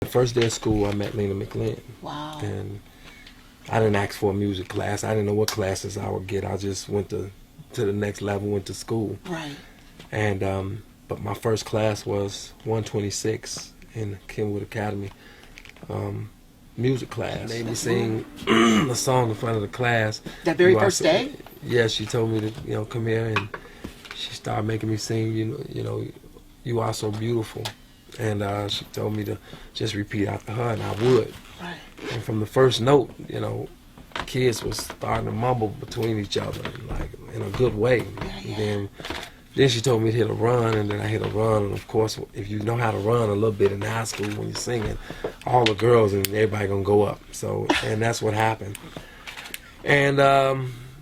The first day of school, I met Lena McLean. Wow. And I didn't ask for a music class. I didn't know what classes I would get. I just went to the next level, went to school. Right. And but my first class was 126 in Kenwood Academy. Music class. Made me sing a song in front of the class. That very first day? Yeah, she told me to come here, and she started making me sing. You are so beautiful, and she told me to just repeat after her, and I would. Right. And from the first note, kids was starting to mumble between each other, like in a good way. Yeah. And then she told me to hit a run, and then I hit a run. And of course, if you know how to run a little bit in high school when you're singing, all the girls and everybody gonna go up. So, and that's what happened. And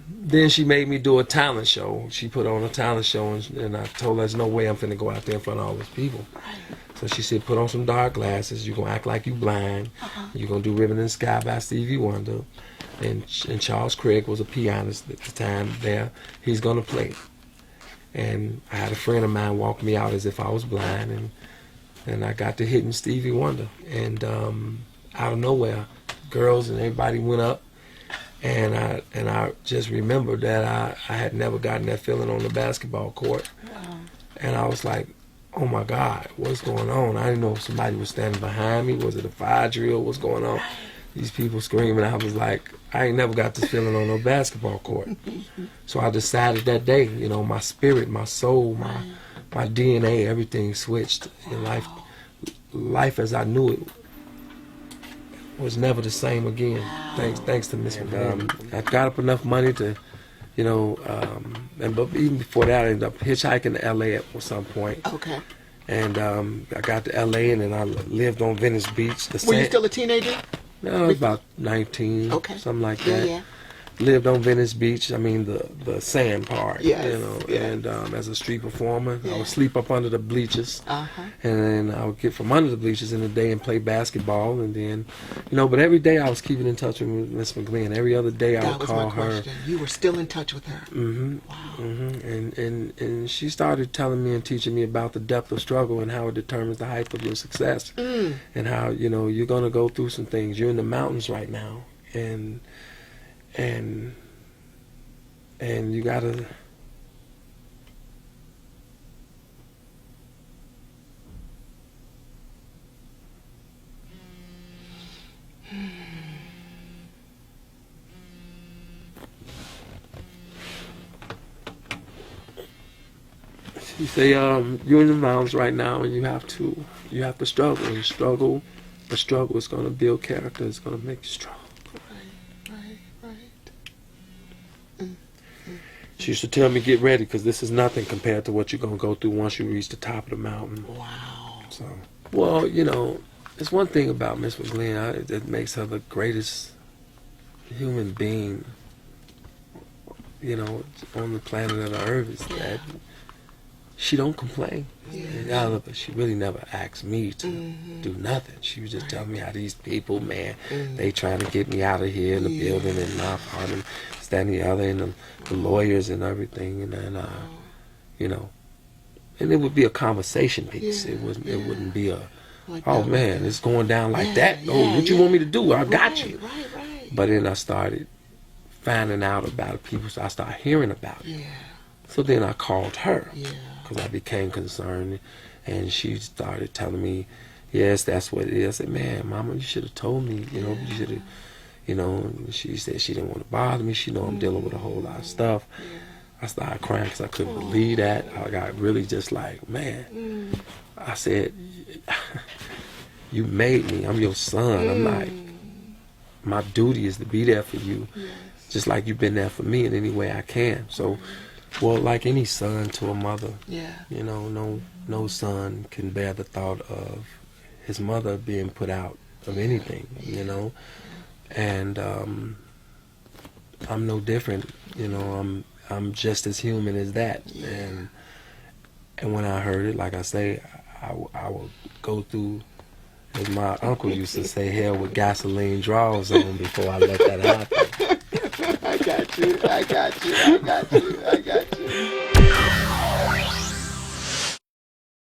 then she made me do a talent show. She put on a talent show, and I told her there's no way I'm finna go out there in front of all those people. So she said, put on some dark glasses. You're gonna act like you blind. You're gonna do "Ribbon in the Sky" by Stevie Wonder, and Charles Craig was a pianist at the time there. He's gonna play. And I had a friend of mine walk me out as if I was blind, and I got to hitting Stevie Wonder. And out of nowhere, girls and everybody went up, and I just remembered that I had never gotten that feeling on the basketball court. Wow. And I was like, oh my God, what's going on? I didn't know if somebody was standing behind me. Was it a fire drill? What's going on? These people screaming. I was like, I ain't never got this feeling on no basketball court. So I decided that day, my spirit, my soul, my DNA, everything switched. And life as I knew it was never the same again. Thanks to Miss McLean. I got up enough money to, but even before that, I ended up hitchhiking to LA at some point. Okay. And I got to LA, and then I lived on Venice Beach. Were you still a teenager? No, I was about 19, something like that. Yeah. Lived on Venice Beach. I mean the sand part. Yes, And as a street performer, I would sleep up under the bleachers, Uh-huh. and then I would get from under the bleachers in the day and play basketball, and then, but every day I was keeping in touch with Miss McGlynn. Every other day I would call her. That was my question. You were still in touch with her. Mm-hmm. Wow. Mm-hmm. And she started telling me and teaching me about the depth of struggle and how it determines the height of your success, and how you're gonna go through some things. You're in the mountains right now, and you gotta she say, you're in the mountains right now, and you have to struggle, and the struggle is gonna build character. It's gonna make you strong. She used to tell me, get ready, because this is nothing compared to what you're going to go through once you reach the top of the mountain. Wow. So, well, there's one thing about Miss McGlynn that makes her the greatest human being, on the planet of the earth, is that she don't complain. Yeah. She really never asked me to do nothing. She was just telling me how these people, man, they trying to get me out of here in the building and my apartment, that and the other, and the lawyers and everything, and then and it would be a conversation piece. It wouldn't be a man, it's going down like that. What you want me to do? I got you. Right. But then I started finding out about people, so I started hearing about it. Yeah. So then I called her. Yeah. Because I became concerned, and she started telling me, yes, that's what it is. I said, man, Mama, you should have told me, you should have, and she said she didn't want to bother me. She know I'm dealing with a whole lot of stuff. I started crying because I couldn't believe that. I got really just like, man. I said, you made me. I'm your son. I'm like, my duty is to be there for you, just like you've been there for me in any way I can. So, well, like any son to a mother, no son can bear the thought of his mother being put out of anything, and I'm no different, I'm just as human as that, and when I heard it, like I say, I will go through, as my uncle used to say, hell with gasoline draws on before I let that happen. I got you.